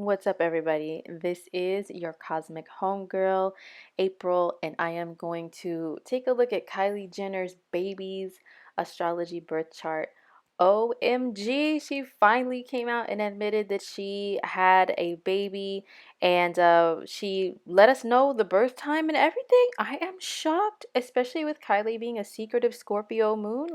What's up, everybody? This is your cosmic homegirl, April, and I am going to take a look at Kylie Jenner's baby's astrology birth chart. OMG, she finally came out and admitted that she had a baby, and she let us know the birth time and everything. I am shocked, especially with Kylie being a secretive Scorpio moon.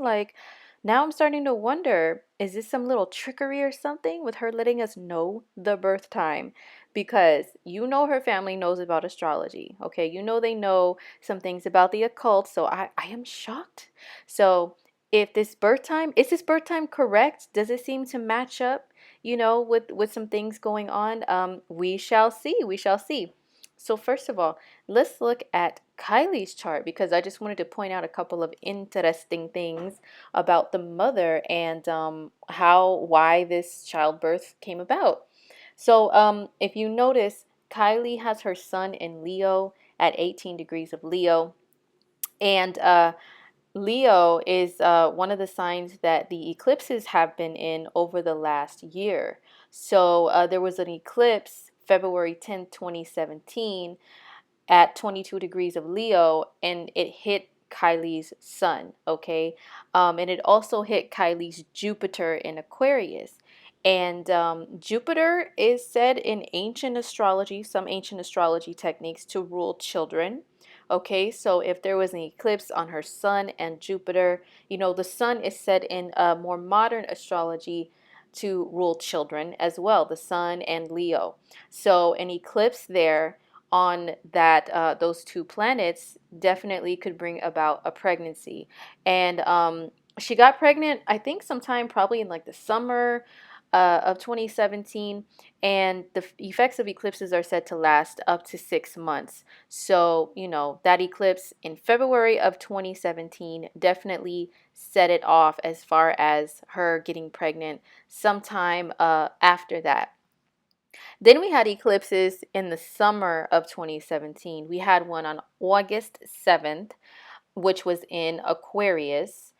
Now I'm starting to wonder, is this some little trickery or something with her letting us know the birth time? Because you know her family knows about astrology, okay? You know they know some things about the occult, so I am shocked. So if is this birth time correct? Does it seem to match up, with some things going on? We shall see. We shall see. So first of all, let's look at Kylie's chart because I just wanted to point out a couple of interesting things about the mother and why this childbirth came about. So, if you notice, Kylie has her sun in Leo at 18 degrees of Leo, and Leo is one of the signs that the eclipses have been in over the last year. So, there was an eclipse February 10th, 2017 at 22 degrees of Leo, and it hit Kylie's sun, okay? And it also hit Kylie's Jupiter in Aquarius. And Jupiter is said in ancient astrology, some ancient astrology techniques, to rule children. Okay, so if there was an eclipse on her sun and Jupiter, the sun is said in more modern astrology to rule children as well, the sun and Leo. So an eclipse there on that those two planets definitely could bring about a pregnancy. And she got pregnant, I think, sometime probably in like the summer of 2017. And the effects of eclipses are said to last up to 6 months. So, that eclipse in February of 2017 definitely set it off as far as her getting pregnant sometime after that. Then we had eclipses in the summer of 2017. We had one on August 7th, which was in Aquarius.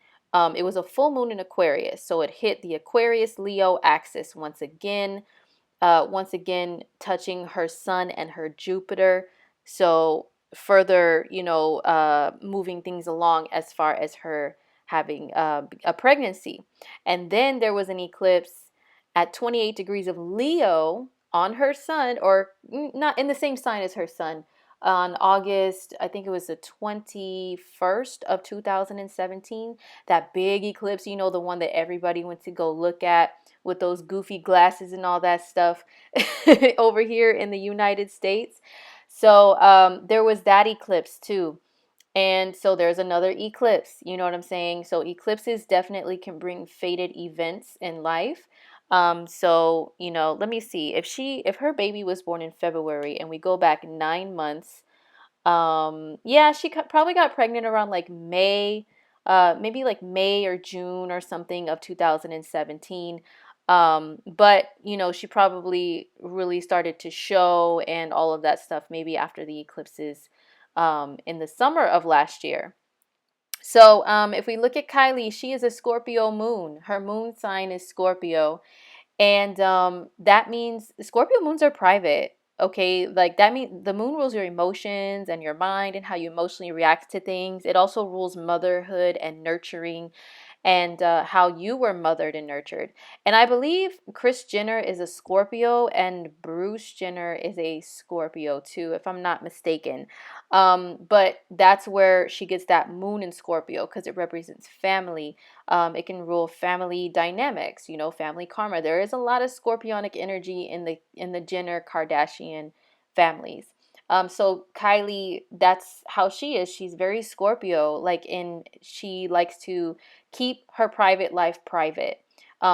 It was a full moon in Aquarius, so it hit the Aquarius Leo axis once again touching her sun and her Jupiter. So further, moving things along as far as her having a pregnancy. And then there was an eclipse at 28 degrees of Leo on her sun, or not in the same sign as her sun, on August, I think it was the 21st of 2017, that big eclipse, the one that everybody went to go look at with those goofy glasses and all that stuff over here in the United States. So there was that eclipse too. And so there's another eclipse, you know what I'm saying? So eclipses definitely can bring fated events in life. So, let me see. If her baby was born in February and we go back 9 months, yeah, probably got pregnant around like May, maybe like May or June or something of 2017. But she probably really started to show and all of that stuff maybe after the eclipses in the summer of last year. So if we look at Kylie, she is a Scorpio moon. Her moon sign is Scorpio. And that means Scorpio moons are private. Okay, like that means the moon rules your emotions and your mind and how you emotionally react to things. It also rules motherhood and nurturing and how you were mothered and nurtured. And I believe Kris Jenner is a Scorpio and Bruce Jenner is a Scorpio too, if I'm not mistaken. But that's where she gets that moon in Scorpio because it represents family. It can rule family dynamics, family karma. There is a lot of scorpionic energy in the Jenner Kardashian families. So Kylie, that's how she is. She's very Scorpio, she likes to keep her private life private.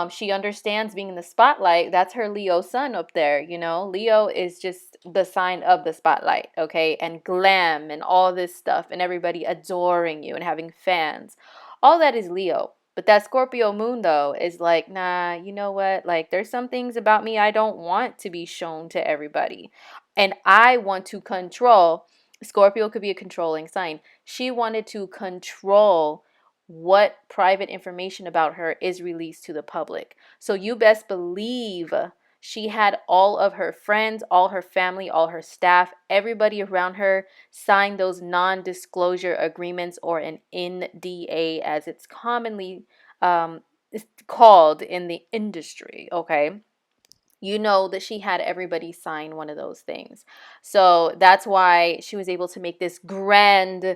She understands being in the spotlight. That's her Leo sun up there, Leo is just the sign of the spotlight, okay? And glam and all this stuff and everybody adoring you and having fans. All that is Leo. But that Scorpio moon, though, is like, nah, you know what? Like, there's some things about me I don't want to be shown to everybody. And I want to control. Scorpio could be a controlling sign. She wanted to control what private information about her is released to the public. So you best believe She had all of her friends, all her family, all her staff, everybody around her sign those non-disclosure agreements, or an NDA as it's commonly called in the industry, okay? You know that she had everybody sign one of those things. So that's why she was able to make this grand,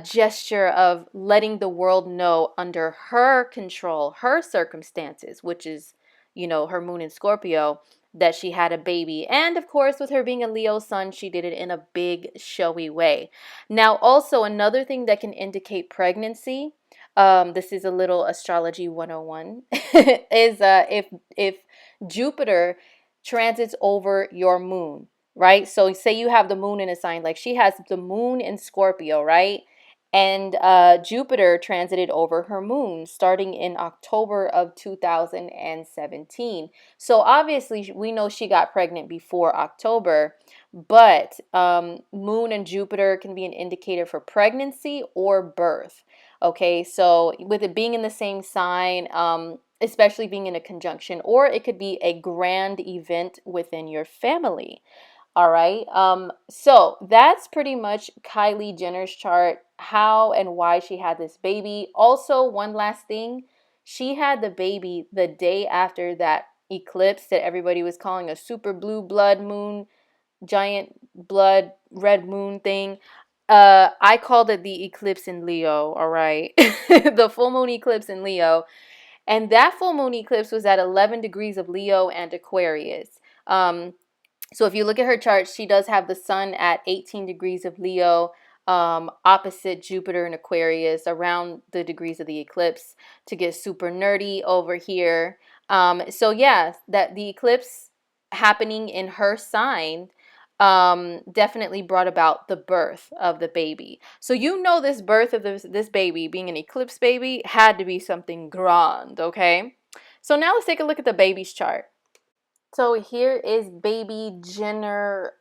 gesture of letting the world know under her control, her circumstances, which is, her moon in Scorpio, that she had a baby. And of course, with her being a Leo sun, she did it in a big, showy way. Now, also, another thing that can indicate pregnancy. This is a little astrology 101 is if Jupiter transits over your moon, right? So say you have the moon in a sign, like she has the moon in Scorpio, right? And Jupiter transited over her moon starting in October of 2017. So obviously, we know she got pregnant before October, but moon and Jupiter can be an indicator for pregnancy or birth. Okay, so with it being in the same sign, especially being in a conjunction, or it could be a grand event within your family. All right. So that's pretty much Kylie Jenner's chart, how and why she had this baby. Also, one last thing, she had the baby the day after that eclipse that everybody was calling a super blue blood moon, giant blood red moon thing. I called it the eclipse in Leo, all right? The full moon eclipse in Leo. And that full moon eclipse was at 11 degrees of Leo and Aquarius. So if you look at her chart, she does have the sun at 18 degrees of Leo, opposite Jupiter and Aquarius, around the degrees of the eclipse, to get super nerdy over here. So yeah, that the eclipse happening in her sign definitely brought about the birth of the baby. So this birth of this baby, being an eclipse baby, had to be something grand, okay? So now let's take a look at the baby's chart. So here is baby Jenner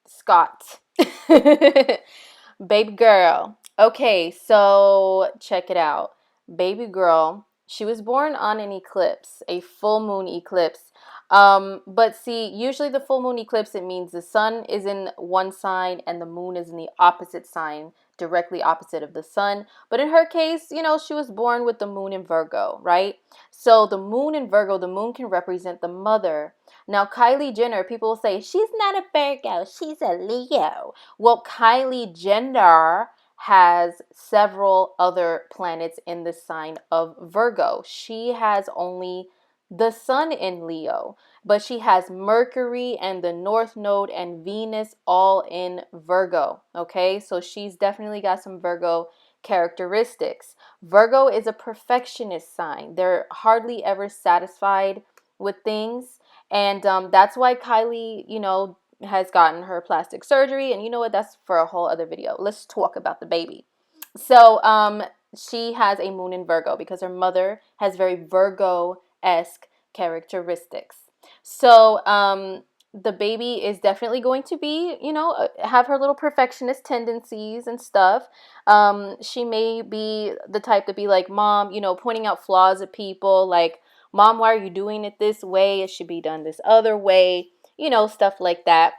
Scott. Baby girl. Okay, so check it out. Baby girl, she was born on an eclipse, a full moon eclipse. But see, usually the full moon eclipse, it means the sun is in one sign and the moon is in the opposite sign, directly opposite of the sun. But in her case, she was born with the moon in Virgo, right? So the moon in Virgo, the moon can represent the mother. Now, Kylie Jenner, people say, she's not a Virgo, she's a Leo. Well, Kylie Jenner has several other planets in the sign of Virgo. She has only the sun in Leo, but she has Mercury and the North Node and Venus all in Virgo. Okay, so she's definitely got some Virgo characteristics. Virgo is a perfectionist sign. They're hardly ever satisfied with things. And that's why Kylie, has gotten her plastic surgery. And you know what? That's for a whole other video. Let's talk about the baby. So she has a moon in Virgo because her mother has very Virgo-esque characteristics. So the baby is definitely going to be, have her little perfectionist tendencies and stuff. She may be the type to be like, Mom, pointing out flaws of people, like, Mom, why are you doing it this way? It should be done this other way, stuff like that.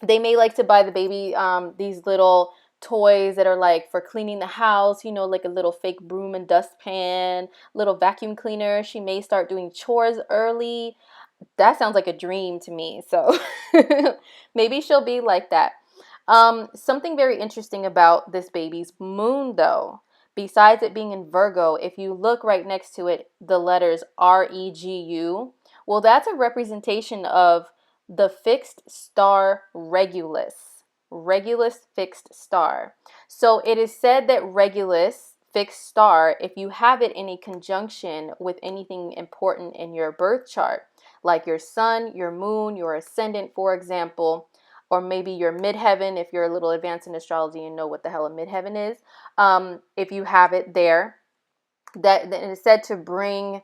They may like to buy the baby these little toys that are like for cleaning the house, like a little fake broom and dustpan, little vacuum cleaner. She may start doing chores early. That sounds like a dream to me. So maybe she'll be like that. Something very interesting about this baby's moon, though, besides it being in Virgo, if you look right next to it, the letters REGU, well, that's a representation of the fixed star Regulus. Regulus fixed star. So it is said that Regulus fixed star, if you have it in a conjunction with anything important in your birth chart, like your sun, your moon, your ascendant, for example, or maybe your midheaven, if you're a little advanced in astrology and know what the hell a midheaven is, if you have it there, that is said to bring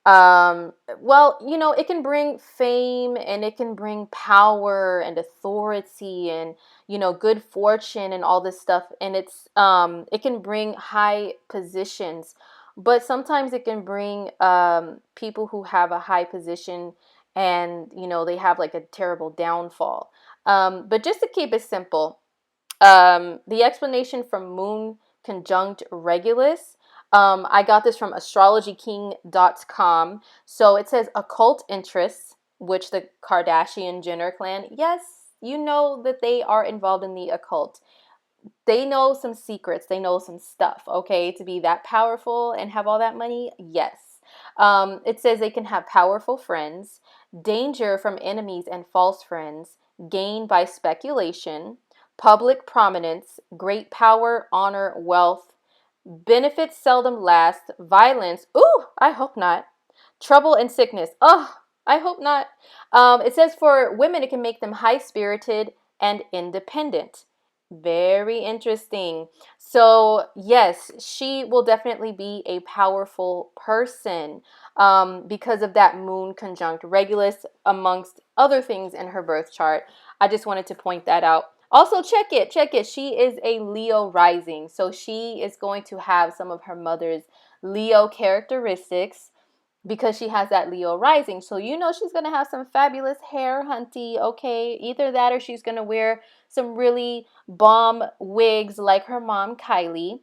it can bring fame, and it can bring power and authority, and good fortune and all this stuff, and it can bring high positions. but sometimes it can bring people who have a high position and, they have like a terrible downfall. But just to keep it simple, the explanation from Moon conjunct Regulus. I got this from astrologyking.com. So it says occult interests, which the Kardashian Jenner clan, yes, you know that they are involved in the occult. They know some secrets, they know some stuff, okay, to be that powerful and have all that money. Yes. It says they can have powerful friends, danger from enemies and false friends, gain by speculation, public prominence, great power, honor, wealth, benefits seldom last, violence, ooh, I hope not, trouble and sickness, oh, I hope not. It says for women it can make them high spirited and independent. Very interesting. So, yes, she will definitely be a powerful person because of that Moon conjunct Regulus, amongst other things in her birth chart. I just wanted to point that out. Also, check it, check it. She is a Leo rising, so she is going to have some of her mother's Leo characteristics because she has that Leo rising. So she's going to have some fabulous hair, hunty, okay? Either that or she's going to wear some really bomb wigs like her mom, Kylie.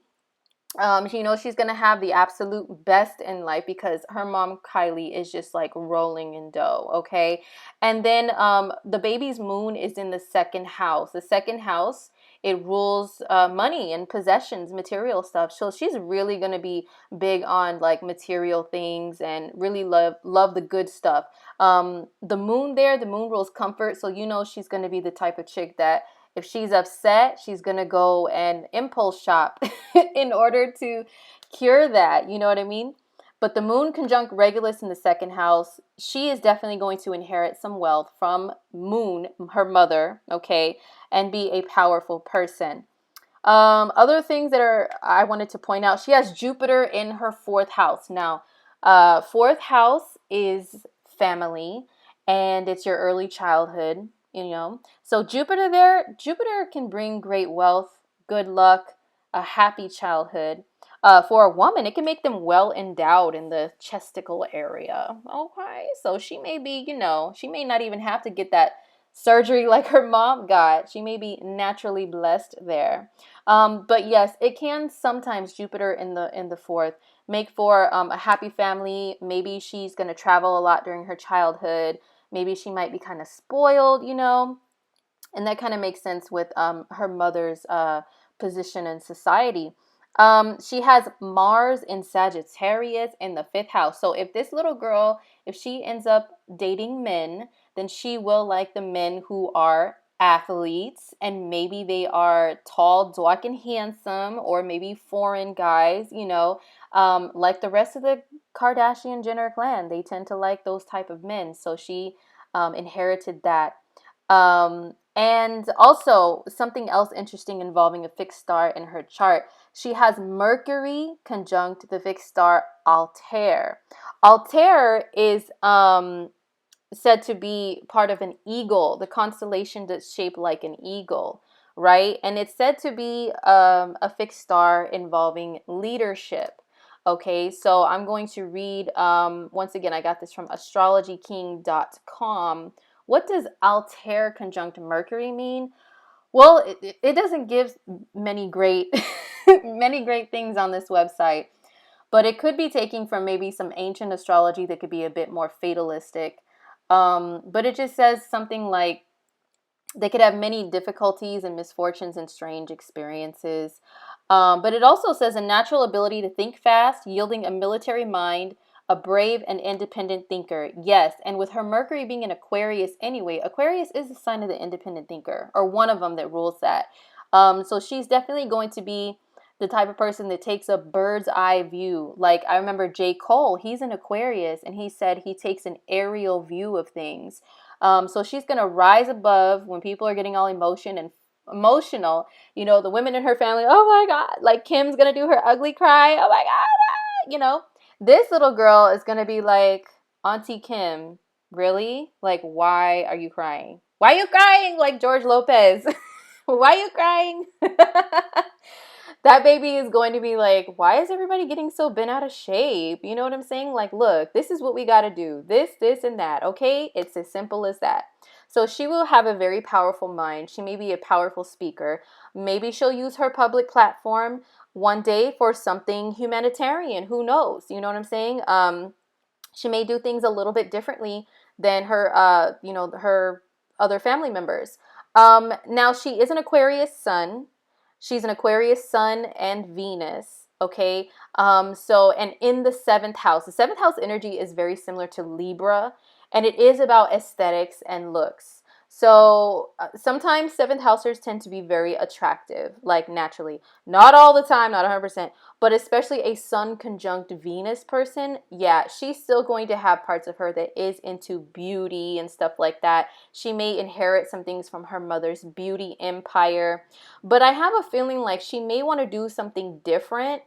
She's gonna have the absolute best in life because her mom Kylie is just like rolling in dough, okay? And then the baby's moon is in the second house. The second house, it rules money and possessions, material stuff. So she's really gonna be big on like material things and really love the good stuff. The moon there, the moon rules comfort, so she's gonna be the type of chick that if she's upset, she's going to go and impulse shop in order to cure that. You know what I mean? But the Moon conjunct Regulus in the second house, she is definitely going to inherit some wealth from Moon, her mother, okay, and be a powerful person. Other things I wanted to point out, she has Jupiter in her fourth house. Now, fourth house is family and it's your early childhood. So Jupiter can bring great wealth, good luck, a happy childhood. For a woman, it can make them well endowed in the chesticle area. Okay, so she may be, she may not even have to get that surgery like her mom got. She may be naturally blessed there. But yes, it can sometimes Jupiter in the fourth make for a happy family. Maybe she's going to travel a lot during her childhood. Maybe she might be kind of spoiled. And that kind of makes sense with her mother's position in society. She has Mars in Sagittarius in the fifth house. So if this little girl, if she ends up dating men, then she will like the men who are athletes and maybe they are tall, dark, and handsome, or maybe foreign guys, like the rest of the Kardashian Jenner clan. They tend to like those type of men. So she inherited that. And also something else interesting involving a fixed star in her chart. She has Mercury conjunct the fixed star Altair. Altair is said to be part of an eagle, the constellation that's shaped like an eagle, right? And it's said to be a fixed star involving leadership. Okay, so I'm going to read, once again, I got this from astrologyking.com. What does Altair conjunct Mercury mean? Well, it doesn't give many great many great things on this website, but it could be taken from maybe some ancient astrology that could be a bit more fatalistic. But it just says something like they could have many difficulties and misfortunes and strange experiences. But it also says a natural ability to think fast, yielding a military mind, a brave and independent thinker. Yes, and with her Mercury being in Aquarius anyway, Aquarius is the sign of the independent thinker, or one of them that rules that. So she's definitely going to be the type of person that takes a bird's eye view. Like I remember J. Cole, he's an Aquarius, and he said he takes an aerial view of things. So she's going to rise above when people are getting all emotional. The women in her family, oh my God, like Kim's going to do her ugly cry. Oh my God. This little girl is going to be like, Auntie Kim, really? Like, why are you crying? Why are you crying? Like George Lopez. Why are you crying? that baby is going to be like, why is everybody getting so bent out of shape? You know what I'm saying? Like, look, this is what we got to do. This, and that. Okay. It's as simple as that. So she will have a very powerful mind. She may be a powerful speaker. Maybe she'll use her public platform one day for something humanitarian. Who knows? You know what I'm saying? She may do things a little bit differently than her, her other family members. Now she is an Aquarius sun. She's an Aquarius sun and Venus. Okay. And in the seventh house energy is very similar to Libra, and it is about aesthetics and looks. So sometimes seventh housers tend to be very attractive, like naturally. Not all the time, not 100%, but especially a sun conjunct Venus person, yeah, she's still going to have parts of her that is into beauty and stuff like that. She may inherit some things from her mother's beauty empire, but I have a feeling like she may want to do something different,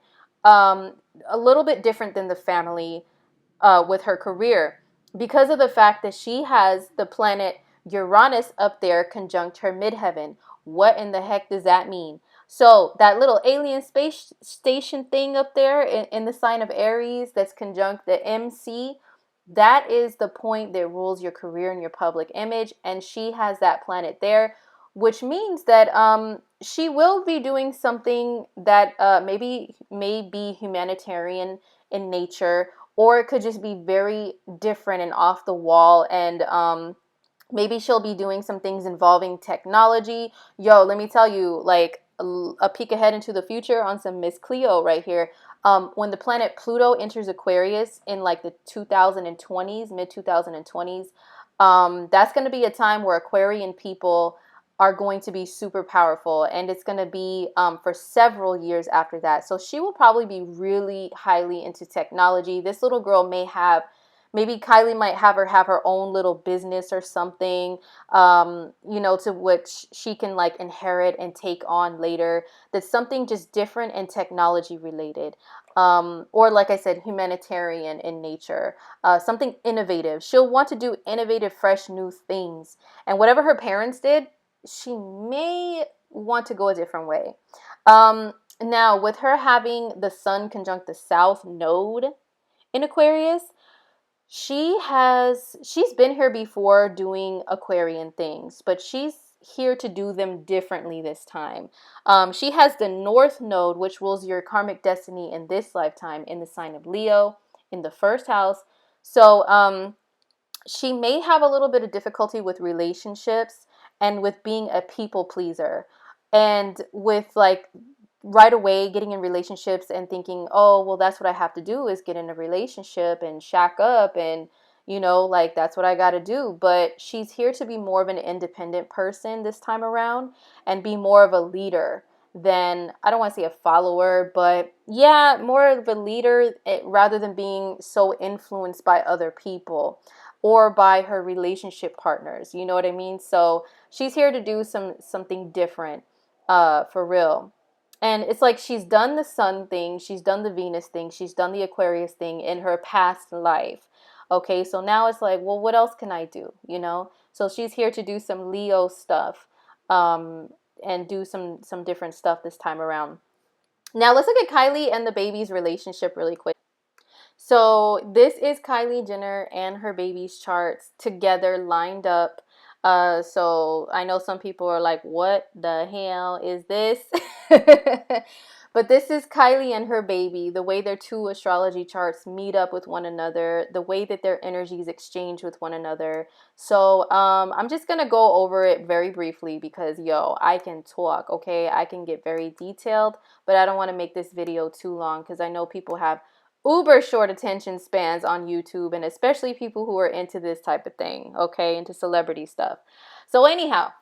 um, a little bit different than the family, with her career, because of the fact that she has the planet Uranus up there conjunct her midheaven. What in the heck does that mean? So that little alien space station thing up there in the sign of Aries that's conjunct the MC, that is the point that rules your career and your public image, and she has that planet there, which means that she will be doing something that maybe may be humanitarian in nature, or it could just be very different and off the wall. And maybe she'll be doing some things involving technology. Yo, let me tell you, like a peek ahead into the future on some Miss Cleo right here. When the planet Pluto enters Aquarius in like the 2020s, mid 2020s, that's going to be a time where Aquarian people are going to be super powerful, and it's going to be for several years after that. So she will probably be really highly into technology. This little girl may have, maybe Kylie might have her own little business or something, to which she can like inherit and take on later. That's something just different and technology related. Or like I said, humanitarian in nature, something innovative. She'll want to do innovative, fresh, new things. And whatever her parents did, she may want to go a different way. Now, with her having the sun conjunct the south node in Aquarius, she's been here before doing Aquarian things, but she's here to do them differently this time. She has the north node, which rules your karmic destiny in this lifetime, in the sign of Leo, in the first house. So she may have a little bit of difficulty with relationships and with being a people pleaser, and with like right away getting in relationships and thinking, oh, well, that's what I have to do is get in a relationship and shack up, and like that's what I got to do. But she's here to be more of an independent person this time around, and be more of a leader than, I don't want to say a follower, but yeah, more of a leader, rather than being so influenced by other people or by her relationship partners. You know what I mean? So she's here to do something different, for real. And it's like she's done the sun thing, she's done the Venus thing, she's done the Aquarius thing in her past life. Okay, so now it's like, well, what else can I do? So she's here to do some Leo stuff, and do some different stuff this time around. Now let's look at Kylie and the baby's relationship really quick. So this is Kylie Jenner and her baby's charts together, lined up. So I know some people are like, what the hell is this? But this is Kylie and her baby, the way their two astrology charts meet up with one another, the way that their energies exchange with one another. So I'm just going to go over it very briefly because, I can talk, okay? I can get very detailed, but I don't want to make this video too long because I know people have uber short attention spans on YouTube, and especially people who are into this type of thing, okay, into celebrity stuff. So anyhow,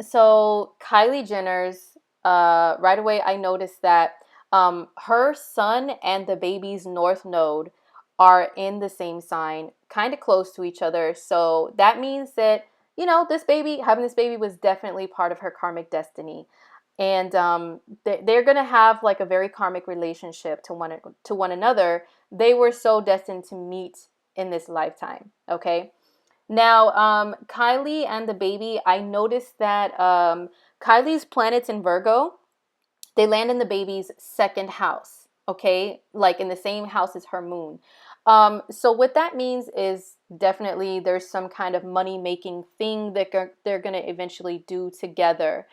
so Kylie Jenner's, right away I noticed that her sun and the baby's north node are in the same sign, kind of close to each other. So that means that having this baby was definitely part of her karmic destiny, and they're gonna have like a very karmic relationship to one another. They were so destined to meet in this lifetime. Okay, now Kylie and the baby, I noticed that Kylie's planet's in Virgo, they land in the baby's second house, okay? Like in the same house as her moon. So what that means is definitely there's some kind of money making thing that they're going to eventually do together.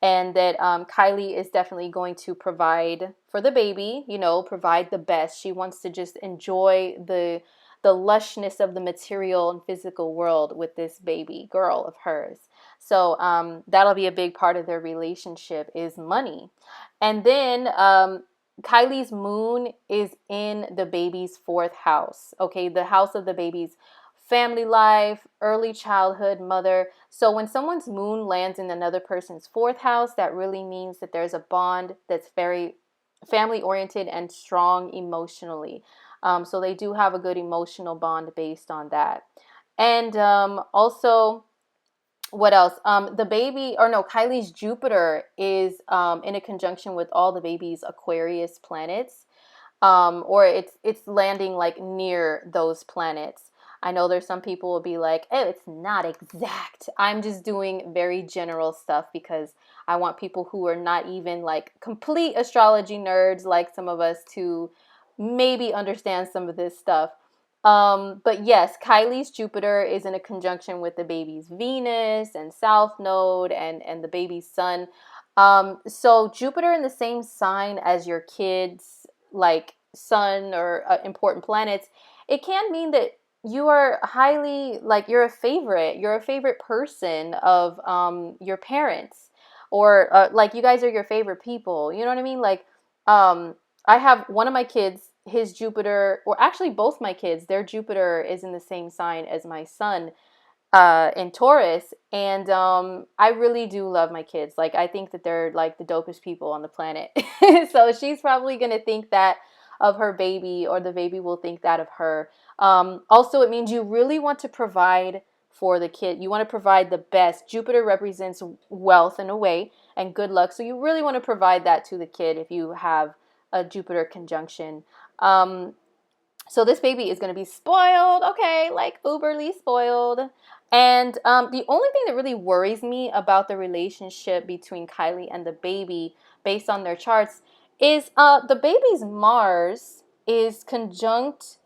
And that Kylie is definitely going to provide for the baby, you know, provide the best. She wants to just enjoy the lushness of the material and physical world with this baby girl of hers. So that'll be a big part of their relationship is money. And then Kylie's moon is in the baby's fourth house. Okay, the house of the baby's family life, early childhood, mother. So when someone's moon lands in another person's fourth house, that really means that there's a bond that's very family oriented and strong emotionally. So they do have a good emotional bond based on that. And also, what else? The baby, or no, Kylie's Jupiter is in a conjunction with all the baby's Aquarius planets, or it's landing like near those planets. I know there's some people will be like, oh, it's not exact. I'm just doing very general stuff because I want people who are not even like complete astrology nerds like some of us to maybe understand some of this stuff. But yes, Kylie's Jupiter is in a conjunction with the baby's Venus and South Node and the baby's Sun. So Jupiter in the same sign as your kids, like Sun or important planets, it can mean that you are highly like you're a favorite person of your parents, or like you guys are your favorite people. You know what I mean? Like um, I have one of my kids, his Jupiter, or actually both my kids, their Jupiter is in the same sign as my son in Taurus. And I really do love my kids. Like, I think that they're like the dopest people on the planet. So she's probably going to think that of her baby, or the baby will think that of her. Also, it means you really want to provide for the kid. You want to provide the best. Jupiter represents wealth in a way and good luck. So you really want to provide that to the kid if you have a Jupiter conjunction. So this baby is going to be spoiled, okay, like uberly spoiled. And the only thing that really worries me about the relationship between Kylie and the baby, based on their charts, is the baby's Mars is conjunct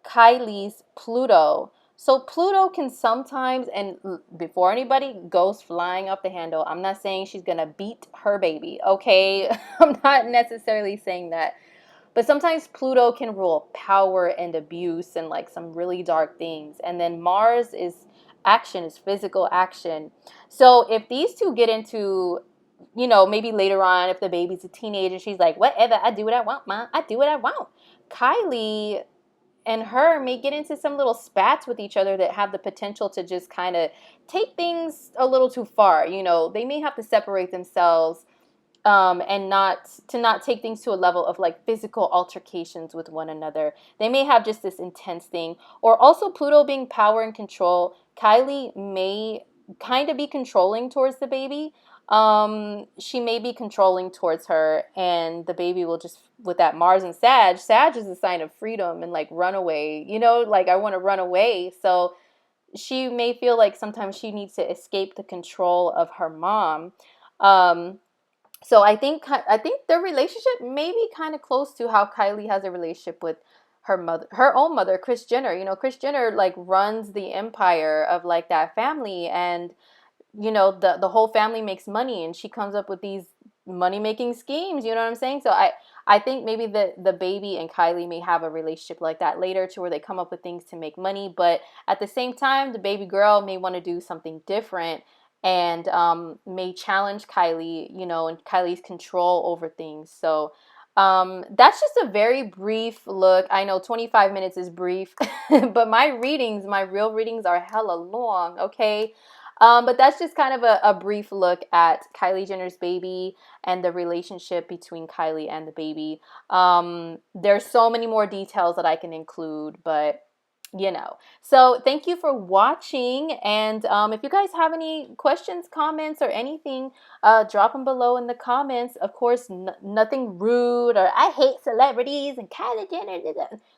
Kylie's Pluto. So Pluto can sometimes, and before anybody goes flying off the handle, I'm not saying she's going to beat her baby, okay? I'm not necessarily saying that. But sometimes Pluto can rule power and abuse and like some really dark things. And then Mars is action, is physical action. So if these two get into, you know, maybe later on, if the baby's a teenager, she's like, whatever, I do what I want, mom. I do what I want. Kylie and her may get into some little spats with each other that have the potential to just kind of take things a little too far. You know, they may have to separate themselves and not take things to a level of like physical altercations with one another. They may have just this intense thing. Or also Pluto being power and control. Kylie may kind of be controlling towards the baby. She may be controlling towards her, and the baby will just, with that Mars and Sag. Sag is a sign of freedom and like runaway. You know, like I want to run away. So she may feel like sometimes she needs to escape the control of her mom. So I think their relationship may be kind of close to how Kylie has a relationship with her mother, her own mother, Kris Jenner. You know, Kris Jenner like runs the empire of like that family, and you know the whole family makes money, and she comes up with these money making schemes. You know what I'm saying? So I think maybe the baby and Kylie may have a relationship like that later, to where they come up with things to make money, but at the same time, the baby girl may want to do something different, and may challenge Kylie, you know, and Kylie's control over things. So that's just a very brief look. I know 25 minutes is brief, but my real readings are hella long, okay? But that's just kind of a brief look at Kylie Jenner's baby and the relationship between Kylie and the baby. There's so many more details that I can include, but you know. So thank you for watching. And if you guys have any questions, comments, or anything, drop them below in the comments. Of course, nothing rude or I hate celebrities and Kylie Jenner.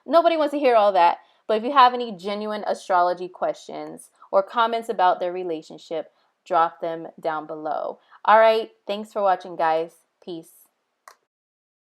Nobody wants to hear all that. But if you have any genuine astrology questions or comments about their relationship, drop them down below. All right. Thanks for watching, guys. Peace.